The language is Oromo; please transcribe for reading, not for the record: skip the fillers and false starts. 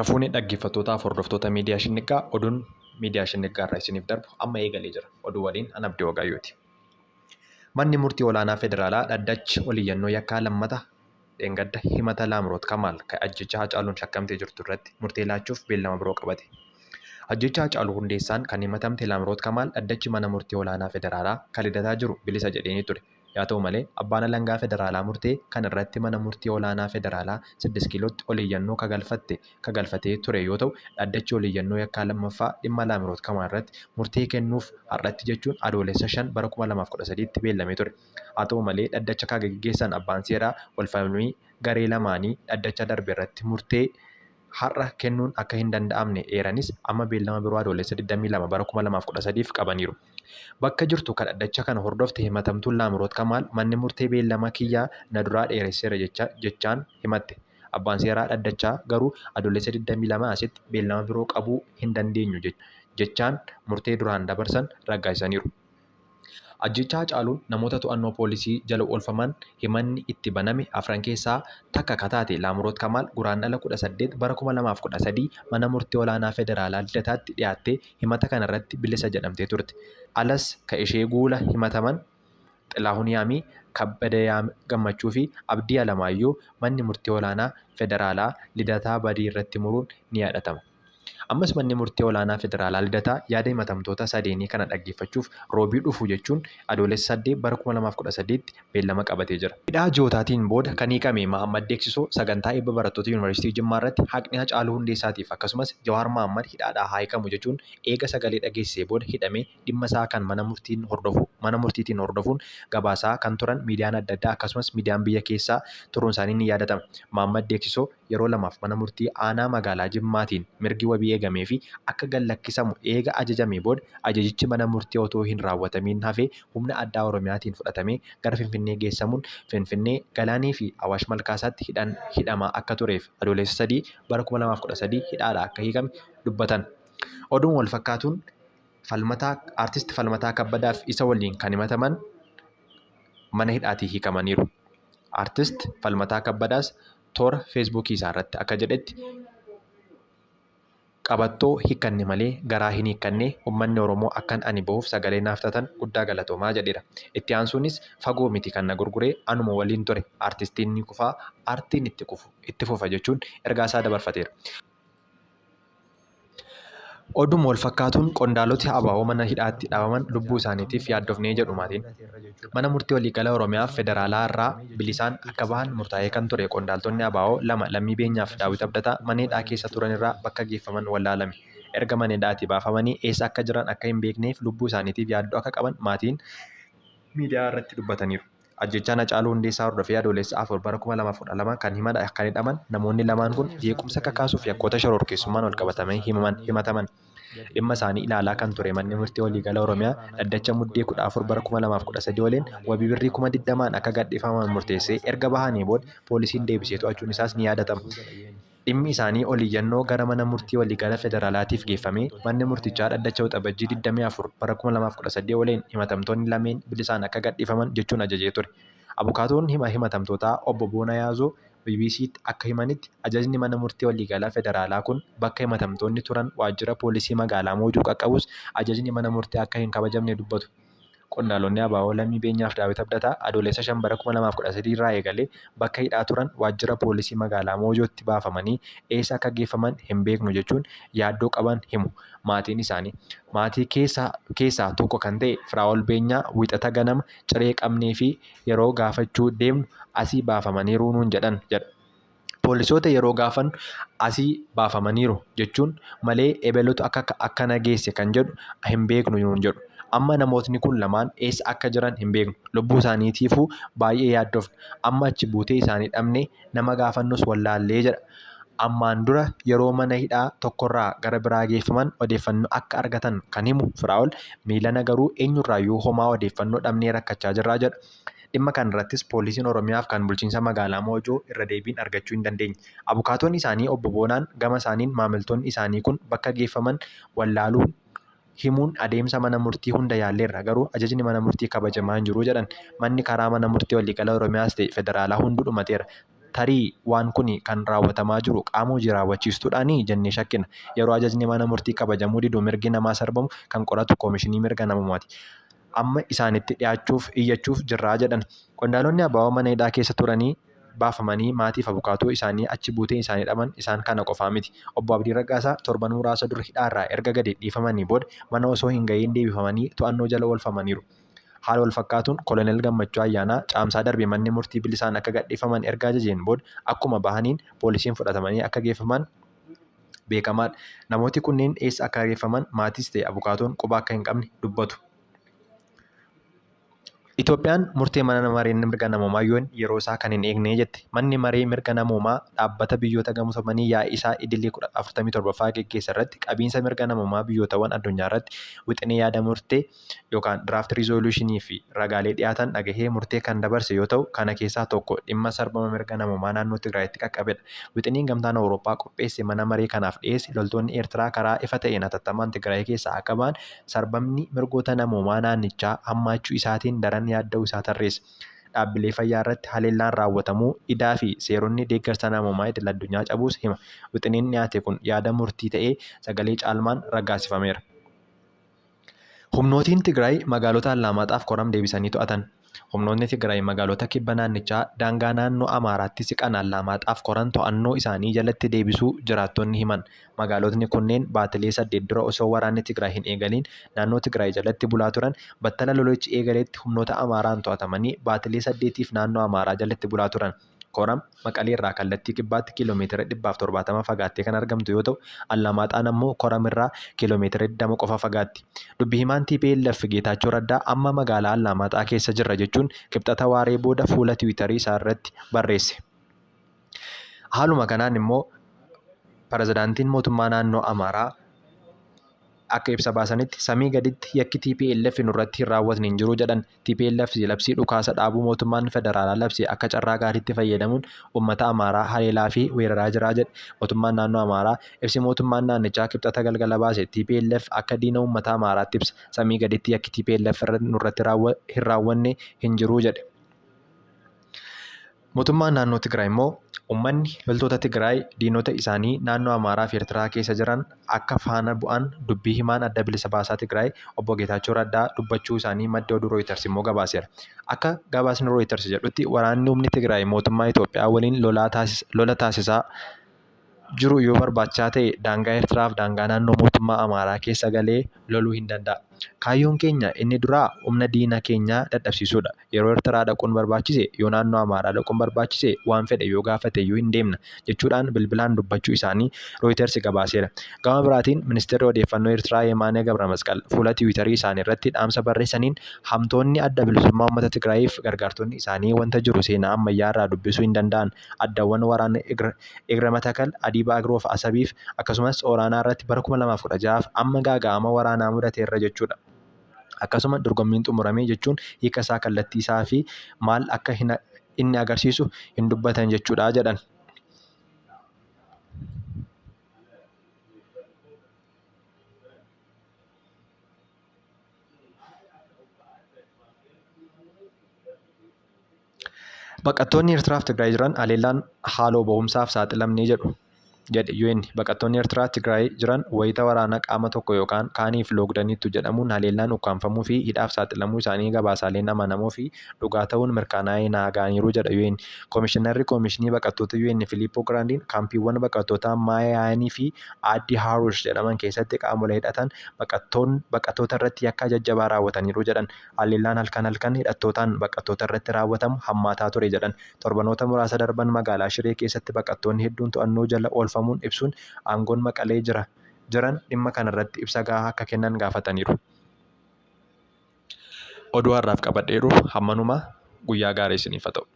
Harka fuunee dhaggeeffattootaaf hordoftoota miidiyaa Shinnigaa oduun miidiyaa Shinnigaa irraa isiniif darbu amma eegalee jira. Oduu waliin ana Abdii Wagaayyooti. Manni murtii olaanaa federaalaa dhaddachi oliyyannoo yakkaa lammata dheengadda himata Laamroot Kamaal kan ajjechaa Hacaaluun shakkamtee jirtu irratti murtee laachuuf beellama biroo qabate. Ajjechaa Hacaaluu Hundeessaan kan himatamte Laamroot Kamaal dhaddachi mana murtii olaanaa federaalaa kan lidataa jiru bilisa jedheenii ture. Yaa ta'u malee abbaan alangaa federaalaa murtee kan irratti mana murtii olaanaa federaalaa 6 kiilootti oliyyannoo kagalfatee ture yoo ta'u dhaddachi oliyyannoo yakkaa lammaffaa dhimma Laamroot Kamaal irratti murtee kennuuf har'atti jechuun adoolessa 5 bara 2013tti beellamee ture. Haa ta'u malee dhaddacha kan gaggeessan abbaan seeraa walfalmii garee lamaanii dhaddacha darbe irratti murtee har'a kennuun akka hin danda'amne eeranis amma beellama biroo adoolessa 22 bara 2013f qabaniiru. Bakka jirtu kan dhaddacha kana hordofte himatamtuun Laamroot Kamaal manni murtee beellama kiyyaa na duraa dheeresseera jechaan himatte. Abbaan seeraa dhaddachaa garuu adoolessa 22 asitti beellama biroo qabuu hin dandeenyu jechaan murtee duraan dabarsan raggaasisaniiru. Ajjechaa Hacaaluun namoota to'annoo poolisii jala oolfaman himanni itti baname afran keessaa takka kataate Laamroot Kamaal guraandhala 18 bara 2013 mana murtii olaanaa federaalaa lidataatti dhiyaattee himata kana irratti bilisa jedhamtee turte. Alas ka ishee guula himataman Xilaahun Yaamii, Kabbada Gammachuu fi Abdii Alamaayyoo manni murtii olaanaa federaalaa lidataa badii irratti muruun ni yadatama. Ammas manni murtii olaanaa federaalaa lidataa yaada himatamtoota sadeenii kana dhaggeeffachuuf roobii dhufu jechuun adoolessa 8 bara 2013tti beellama qabatee jira. Hidhaa ji'ootaatiin booda kan hiikame Mahammad Deeksisoo sagantaa eebba barattoota Yuunivarsiitii Jimmaa irratti haqni Hacaaluu Hundeessaatiif akkasumas Jawaar Mahammad hidhaadhaa haa hiikamu jechuun eega sagalee dhageessee booda hidhamee dhimma isaa kan mana murtiitiin hordofuun gabaasaa kan turan miidiyaan adda addaa akkasumas miidiyaan biyya keessaa turuun isaanii ni yaadatama. Mahammad Deeksisoo yeroo lamaaf mana murtii aanaa magaalaa Jimmaatiin mirgi wabii eegamee fi akka gadlakkisamu eega ajajamee booda ajajichi mana murtii otoo hin raawwatamiin hafee humna addaa Oromiyaatiin fudhatamee gara Finfinnee geessamuun Finfinnee Galaanii fi Awaash Malkaasaatti hidhamaa akka tureef adoolessa 3 bara 2013 hidhaadhaa akka hiikame dubbatan. Oduun wal fakkaatuun aartist Falmataa Kabbadaaf isa waliin kan himataman mana hidhaatii hiikamaniiru. Aartist Falmataa Kabbadaas toora feesbuukii isaa irratti akka jedhetti qabattoo hiikkanne malee garaa hin hiikkanne uummanni Oromoo akkan ani bahuuf sagalee naaf taatan guddaa galatoomaa jedheera. Itti aansuunis fagoo miti kan na gurguree anuma waliin ture aartistiin ni kufaa aartiin itti fufa jechuun ergaa isaa dabarfateera. Oduun wal fakkaatuun qondaaloti ABO mana hidhaatti dhabaman lubbuu isaaniitiif yaaddofnee jedhu maatiin. Mana murtii waliigala Oromiyaa federaalaa irraa bilisaan akka bahan murtaa'ee kan ture qondaaltonni ABO 2 Lammii Beenyaaf Daawit Abdataa mana hidhaa keessa turan irraa bakka geeffaman wallaalame. Erga mana hidhaatii baafamanii eessa akka jiran akka hin beekneef lubbuu isaaniitiif yaaddoo akka qaban maatiin miidiyaa irratti dubbataniiru. Ajjechaan Hacaaluu Hundeessaa hordofee adoolessa 4 bara 2012 kan hidhaman namoonni lamaan kun jeequmsa kakaasuuf yakkoota shororkeessummaan wal qabatamanii himataman. Dhimma isaanii ilaalaa kan ture manni murtii waliigala Oromiyaa dhaddacha muddee 14 bara 2013 waliin wabii birrii 20,000 akka gadhiifaman murteessee erga bahanii booda poolisiin deebisee to'achuun isaas ni yaadatama. Dhimmi isaanii oliyyannoo gara mana murtii waliigala federaalaatiif geeffamee manni murtichaa dhaddacha waxabajjii 24 bara 2018 waliin himatamtoonni lameen bilisaan akka gadhiifaman jechuun ajajee ture. Abukaatoon himatamtootaa obbo Boonaa Yaazoo BBC'tti akka himanitti ajajni mana murtii waliigalaa federaalaa kun bakka himatamtoonni turan waajjira poolisii magaalaa Moojuu qaqqabus ajajni mana murtii akka hin kabajamne dubbatu. Qondaalonni ABO Lammii Beenyaaf Daawit Abdataa adoolessa 5 bara 2013 irraa eegalee bakka hidhaa turan waajjira poolisii magaalaa Moojootti baafamanii eessa akka geeffaman hin beeknu jechuun yaaddoo qaban himu. Maatiin isaanii maatii keessaa tokko kan ta'e Firaa'ol Beenyaa wixata ganama ciree qabnee fi yeroo gaafachuu deemnu asii baafamaniiru nuun jedhan jedha. Poolisoota yeroo gaafan asii baafamaniiru jechuun malee ebelotu akka nageesse kan jedhu hin beeknu nuun jedhu. Amma namootni kun lamaan eessa akka jiran hin beeknu. Lubbuu isaaniitiifuu baay'ee yaaddofna. Amma achi buutee isaanii dhabnee nama gaafannus wallaallee jedha. Ammaan dura yeroo mana hidhaa tokkorraa gara biraa geeffaman odeeffannoo akka argatan kan himu Firaa'ol miilana garuu eenyurraayyuu homaa odeeffannoo dhabnee rakkachaa jirraa jedha. Dhimma kana irrattis poolisiin Oromiyaaf kan bulchiinsa magaalaa Moojoo irra deebiin argachuu hin dandeenye. Abukaatoon isaanii obbo Boonaan gama isaaniin maamiltoonni isaanii kun bakka geeffaman wallaaluun himuun adeemsa mana murtii hunda yaalleerra garuu ajajni mana murtii kabajamaa hin jiru jedhan. Manni karaa mana murtii waliigala Oromiyaas ta'e federaalaa hunduu dhumateera. tarii waan kun kan raawwatamaa jiru qaama hojii raawwachiistuudhaanii jennee shakkina. Yeroo ajajni mana murtii kabajamuu didu mirgi namaa sarbamu kan qoratu Koomishinii Mirga Namummaati. Amma isaanitti dhiyaachuuf iyyachuuf jirraa jedhan. Qondaalonni ABO mana hidhaa keessa turanii baafamanii maatiif abukaatuu isaanii achi buutee isaanii dhaban isaan kana qofaa miti. Obbo Abdii Raggaasaa torban muraasa dura hidhaarraa erga gadi dhiifamanii booda mana osoo hin gahiin deebifamanii to'annoo jala oolfamaniiru. Haala wal fakkaatuun Koloneel Gammachuu Ayyaanaa caamsaa darbe manni murtii bilisaan akka gadhiifaman erga ajajeen booda akkuma bahaniin poolisiin fudhatamanii akka geeffaman beekamaadha. Namooti kunneen eessa akka geeffaman maatis ta'e abukaatoon quba akka hin qabne dubbatu. Itoophiyaan murtee mana maree mirga namummaa yeroo isaa kan hin eegne jette. Manni maree mirga namummaa dhaabbata biyyoota gamtoomanii yaa'ii isaa idilee 47ffaa geggeessa irratti qabiinsa mirga namummaa biyyootawwan addunyaa irratti wixinee yaada murtee yookaan diraaft riizoluushinii fi ragaalee dhiyaatan dhagahee murtee kan dabarse yoo ta'u, kana keessaa tokko dhimma sarbama mirga namummaa naannoo Tigraayitti qaqqabedha. Wixineen gamtaan Awurooppaa qopheesse mana maree kanaaf dhiyeesse loltoonni Eertiraa karaa ifa ta'een hatattamaan Tigraay keessaa akka ba'an sarbamni mirgoota namummaa naannichaa hammaachuu isaatiin daran yaadda'uu isaa tarreessa. Dhaabbilee fayyaa irratti haleellaan raawwatamuu idaa fi seeronni deeggarsa namummaa idil addunyaa cabuus hima. Wixineen dhiyaate kun yaada murtii ta'ee sagalee caalmaan raggaasifameera. Humnootiin Tigraay magaalota Allaamaaxaaf Koram deebisanii to'atan. Humnoonni Tigraay magaalota kibba naannichaa daangaa naannoo Amaaraatti siqan Allaamaaxaaf Koran to'annoo isaanii jalatti deebisuu jiraattonni himan. Magaalotni kunneen baatilee 8 dura osoo waraanni Tigraay hin eegaliin naannoo Tigraay jalatti bulaa turan battala lolichi eegaleetti humnoota Amaaraan to'atamanii baatilee 8tiif naannoo Amaaraa jalatti bulaa turan. Koram Maqalee irraa kallattii kibbaatti kiiloomeetira 170 fagaattee kan argamtu yoo ta'u, Allaamaaxaan ammoo Koram irraa kiiloomeetira 20 qofa fagaatti. Dubbi himaan TPLF Geetaachoo Raddaa amma magaalaa Allaamaaxaa keessa jirra jechuun kibxata waaree booda fuula Tiwiitarii isaa irratti barreesse. Haaluma kanaan immoo pirezidaantiin mootummaa naannoo Amaaraa akka ibsa baasanitti samii gaditti yakki TPLF nurratti hin raawwatne hin jiru jedhan. TPLF labsii dhukaasa dhaabuu mootummaan federaalaa labsee akka carraa gaariitti fayyadamuun uummata Amaaraa haleelaa fi weeraraa jira jedhe. Mootummaan naannoo Amaaraa ibsi mootummaan naannichaa kibxata galgala baase TPLF akka diina uummata Amaaraatti ibsa. Samii gaditti yakki TPLF nurratti hin raawwanne hin jiru jedhe. Mootummaan naannoo Tigraay immoo uummanni loltoota Tigraay diinota isaanii naannoo Amaaraa fi Eertiraa keessa jiran akka faana bu'an dubbii himaan adda bilisa baasaa Tigraay obbo Geetaachoo Raddaa dubbachuu isaanii madda oduu Reuters immoo gabaaseera. Akka gabaasni Reuters jedhutti waraanni humni Tigraay mootummaa Itoophiyaa waliin lola taasisaa jiru yoo barbaachisaa ta'e daangaa Eertiraaf daangaa naannoo mootummaa Amaaraa keessa galee loluu hin danda'a. Kaayyoon keenya inni duraa humna diina keenyaa dadhabsiisuudha. Yeroo Eertiraa dhaquun barbaachise yoo naannoo Amaaraa dhaquun barbaachise waan fedhe yoo gaafate iyyuu hin deemna jechuudhaan bilbilaan dubbachuu isaanii Reuters gabaaseera. Gama biraatiin ministeerri odeeffannoo Eertiraa Yemaanee Gabramasqal fuula Tiwiitarii isaanii irratti dhaamsa barreessaniin hamtoonni adda bilisummaa uummata Tigraayiif gargaartonni isaanii wanta jiru seenaa ammayyaa irraa dubbisuu hin danda'an. Addawwan waraana Egra Matakal, Adiibaa Agroof Asabiif akkasumas Ooraanaa irratti bara 2016 amma gaaga'ama waraanaa mudateerra jechuudha. Akkasuma dorgommiin xumuramee jechuun hiika isaa kallattii isaa fi maal akka inni agarsiisu hin dubbatan jechuudha jedhan. Baqattoonni Eertiraaf Tigraay jiran haleellaan haaloo ba'umsaaf saaxilamnee jedhu. jedhe UN. Baqattoonni Eertiraa Tigraay jiran wayita waraana qaama tokko yookaan kaaniif loogdaniitu jedhamuun haleellaan ukkaanfamuu fi hidhaaf saaxilamuu isaanii gabaasaaleen amanamoo fi dhugaa ta'uun mirkanaa'ee naagaaniiru jedha UN. Koomishinarri Koomishinii Baqattoota UN Filiippoo Giraandiin kaampiiwwan baqattootaa Maayaanii fi Aaddi Haarush jedhaman keessatti qaamolee hidhatan baqattoota irratti yakka jajjabaa raawwataniiru jedhan. Haleellaan halkan hidhattootaan baqattoota irratti raawwatamu hammaataa ture jedhan. Torbanoota muraasa darban magaalaa Shiree keessatti baqattoonni hedduun to'annoo jala oolfamuun ibsuun aangoon Maqalee jiran dhimma kanarratti ibsa gahaa akka kennan gaafataniiru. Oduu har'aaf qabadheeru hammanuma guyyaa gaarii isiniif haa ta'u.